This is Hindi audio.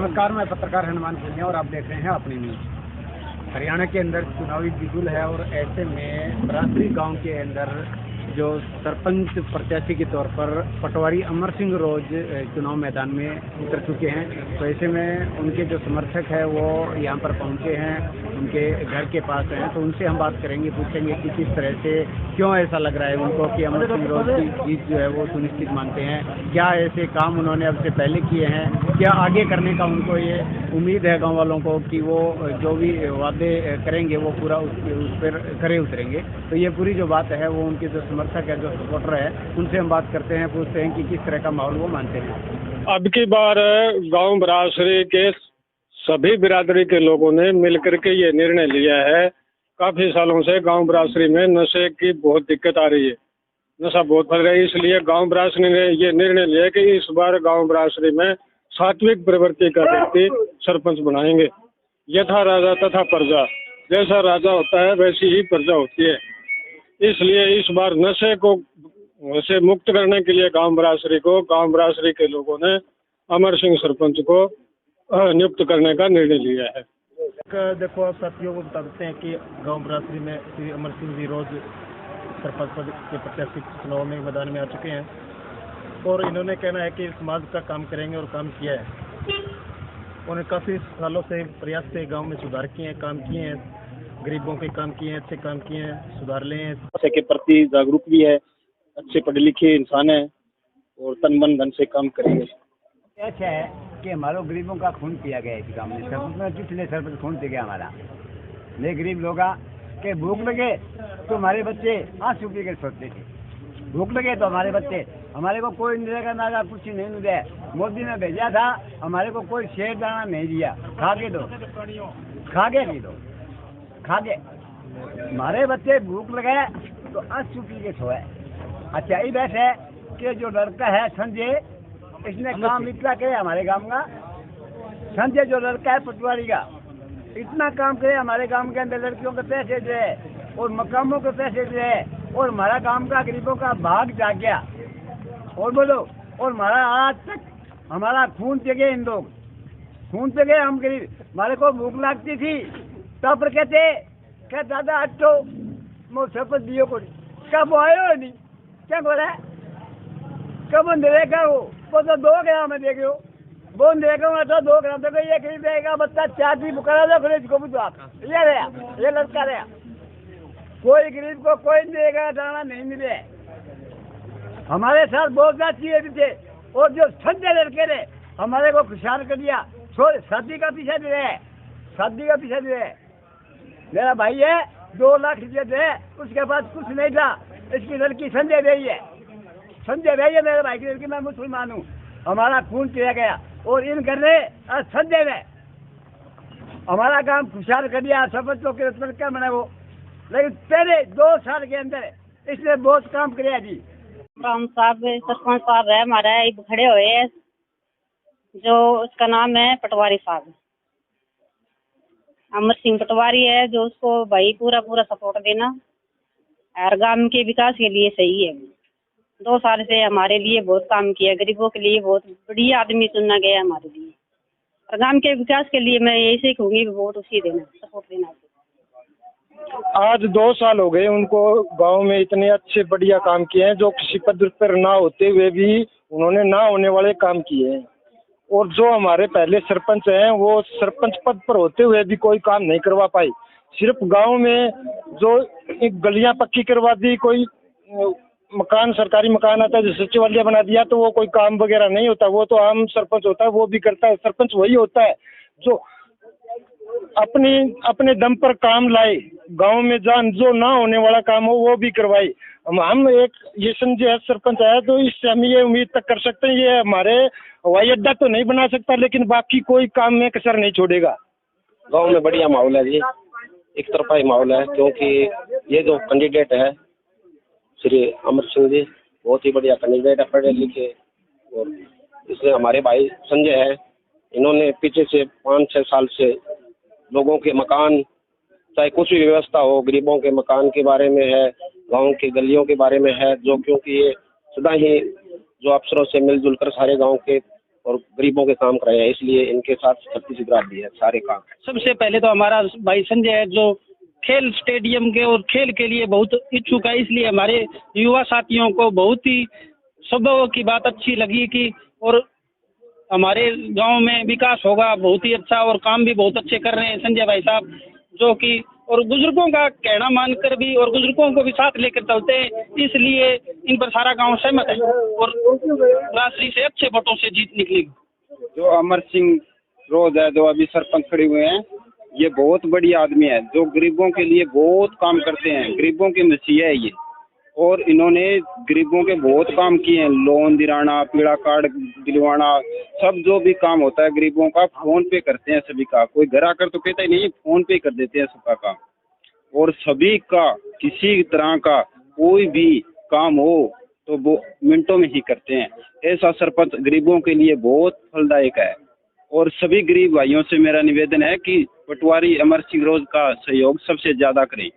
नमस्कार, मैं पत्रकार हनुमान सिंह और आप देख रहे हैं अपनी न्यूज। हरियाणा के अंदर चुनावी बिगुल है और ऐसे में बरासरी गांव के अंदर जो सरपंच प्रत्याशी के तौर पर पटवारी अमर सिंह रोज चुनाव मैदान में उतर चुके हैं। तो ऐसे में उनके जो समर्थक है वो यहाँ पर पहुँचे हैं, उनके घर के पास हैं। तो उनसे हम बात करेंगे, पूछेंगे कि किस तरह से, क्यों ऐसा लग रहा है उनको कि अमर सिंह रोज की जीत जो है वो सुनिश्चित मानते हैं। क्या ऐसे काम उन्होंने अब से पहले किए हैं, क्या आगे करने का उनको ये उम्मीद है गाँव वालों को कि वो जो भी वादे करेंगे वो पूरा उस पर खरे उतरेंगे। तो ये पूरी जो बात है वो उनके जो समर्थक है, जो सपोर्टर है, उनसे हम बात करते हैं, पूछते हैं कि किस तरह का माहौल वो मानते हैं। अब की बार गांव बरासरी के सभी बिरादरी के लोगों ने मिलकर के ये निर्णय लिया है। काफी सालों से गांव बरासरी में नशे की बहुत दिक्कत आ रही है, नशा बहुत फैल रहा है। इसलिए गांव बरासरी ने ये निर्णय लिया कि इस बार गांव बरासरी में सात्विक प्रवृत्ति का व्यक्ति सरपंच बनाएंगे। यथा राजा तथा प्रजा, जैसा राजा होता है वैसी ही प्रजा होती है। इसलिए इस बार नशे मुक्त करने के लिए गांव बरासरी के लोगों ने अमर सिंह सरपंच को नियुक्त करने का निर्णय लिया है। देखो, आप साथियों को बता देते हैं कि गांव बरासरी में श्री अमर सिंह जी रोज सरपंच पद के प्रत्याशी चुनाव में मैदान में आ चुके हैं और इन्होंने कहना है कि समाज का काम करेंगे और काम किया है। उन्होंने काफ़ी सालों से प्रयास से गांव में सुधार किए हैं, काम किए हैं, गरीबों के काम किए हैं, अच्छे काम किए हैं, सुधार ले हैं। नशे के प्रति जागरूक भी है, अच्छे पढ़े लिखे इंसान है और तन मन धन से काम करेंगे। ऐसा है कि हमारे गरीबों का खून पिया गया इस गाँव में। सरपंच में कितने सरपंच खून पी गया हमारा। नहीं गरीब लोग के भूख लगे तो हमारे बच्चे आंसू पी कर सोचते थे। भूख लगे तो हमारे बच्चे, हमारे को कोई नहीं देगा, ना कुछ नहीं मिले। मोदी ने भेजा था, हमारे को कोई शेर दाना नहीं दिया। खा के दो, खा के हमारे बच्चे भूख लगे तो आंसू पी के सोए। अच्छा, ये बात है कि जो लड़का है संजय, इसने काम इतना करे हमारे गांव का। संजय जो लड़का है पटवारी का, इतना काम करे हमारे गांव के अंदर। लड़कियों के पैसे दे और मकामों के पैसे दे और हमारा गांव का गरीबों का भाग जाग गया। और बोलो, और हमारा आज तक हमारा खून पे गए, इन लोग खून पे गए। हम गरीब, हमारे को भूख लगती थी तब पर कहते दादा हटो मो शपथ दियो को कब आयो नहीं, क्या बोला कब देगा वो तो 2 ग्राम में देखे हो, वो देगा तो 2 ग्राम तक ये खरीद देगा। बच्चा चाची बुकरा दो खरीद को भी आप ये रहा, ये लड़का रहा। कोई गरीब को कोई देगा, दाना नहीं मिले। हमारे साथ बहुत चीजें भी थे और जो संजय लड़के ने हमारे को खुशहाल कर दिया। शादी का पीछा दे रहे, शादी का पीछा दे रहे। मेरा भाई है, 2 लाख रुपये दे, उसके पास कुछ नहीं था। इसकी लड़की संजय भाई है, संजय भाई है मेरे भाई की लड़की। मैं मुसलमान हूँ, हमारा खून पिया गया और इन घर ने संजय ने हमारा काम खुशहाल कर दिया। सरपंच लोग के क्या बना वो, लेकिन पहले 2 साल के अंदर इसने बहुत काम किया जी। राम साहब सरपंच साहब है हमारा, खड़े हुए हैं, जो उसका नाम है पटवारी साहब अमर सिंह पटवारी है, जो उसको भाई पूरा सपोर्ट देना और गांव के विकास के लिए सही है। 2 साल से हमारे लिए बहुत काम किया, गरीबों के लिए बहुत बढ़िया आदमी चुना गया हमारे लिए। और गांव के विकास के लिए मैं ऐसे कहूँगी वोट उसी देना, सपोर्ट देना। आज 2 साल हो गए उनको गांव में इतने अच्छे बढ़िया काम किए हैं, जो किसी पद पर ना होते हुए भी उन्होंने ना होने वाले काम किए हैं। और जो हमारे पहले सरपंच हैं वो सरपंच पद पर होते हुए भी कोई काम नहीं करवा पाए। सिर्फ गांव में जो गलियां पक्की करवा दी, कोई मकान, सरकारी मकान आता है, जो सचिवालय बना दिया, तो वो कोई काम वगैरह नहीं होता। वो तो आम सरपंच होता है, वो भी करता है। सरपंच वही होता है जो अपने दम पर काम लाए, गांव में जो ना होने वाला काम हो वो भी करवाए। हम एक ये संजय सरपंच आया तो इससे हम ये उम्मीद तक कर सकते हैं, ये हमारे हवाई अड्डा तो नहीं बना सकता लेकिन बाकी कोई काम में कसर नहीं छोड़ेगा। गांव में बढ़िया माहौल है जी, एक तरफा ही माहौल है, क्योंकि ये जो कैंडिडेट है श्री अमर सिंह जी, बहुत ही बढ़िया कैंडिडेट है, पढ़े लिखे। और इसलिए हमारे भाई संजय है, इन्होंने पीछे से 5-6 साल से लोगों के मकान, चाहे कुछ भी व्यवस्था हो, गरीबों के मकान के बारे में है, गांव की गलियों के बारे में है, जो क्योंकि ये सदा ही जो अफसरों से मिलजुल कर सारे गांव के और गरीबों के काम कराए हैं, इसलिए इनके साथ छत्तीस बिरादरी है सारे काम। सबसे पहले तो हमारा भाई संजय है जो खेल स्टेडियम के और खेल के लिए बहुत इच्छुक है, इसलिए हमारे युवा साथियों को बहुत ही स्वभाव की बात अच्छी लगी कि और हमारे गांव में विकास होगा बहुत ही अच्छा और काम भी बहुत अच्छे कर रहे हैं संजय भाई साहब, जो कि और बुजुर्गों का कहना मानकर भी और बुजुर्गों को भी साथ लेकर चलते हैं, इसलिए इन पर सारा गांव सहमत है और राजश्री से अच्छे वोटों से जीत निकलेगी। जो अमर सिंह रोज है, जो अभी सरपंच खड़े हुए हैं, ये बहुत बड़ी आदमी है जो गरीबों के लिए बहुत काम करते हैं, गरीबों के मसीहा है ये। और इन्होंने गरीबों के बहुत काम किए हैं, लोन दिलाना, पीड़ा कार्ड दिलवाना, सब जो भी काम होता है गरीबों का फोन पे करते हैं सभी का। कोई घर आकर तो कहता ही नहीं, फोन पे कर देते हैं सबका काम। और सभी का किसी तरह का कोई भी काम हो तो वो मिनटों में ही करते हैं। ऐसा सरपंच गरीबों के लिए बहुत फलदायक है। और सभी गरीब भाइयों से मेरा निवेदन है कि पटवारी अमर सिंह रोज का सहयोग सबसे ज्यादा करें।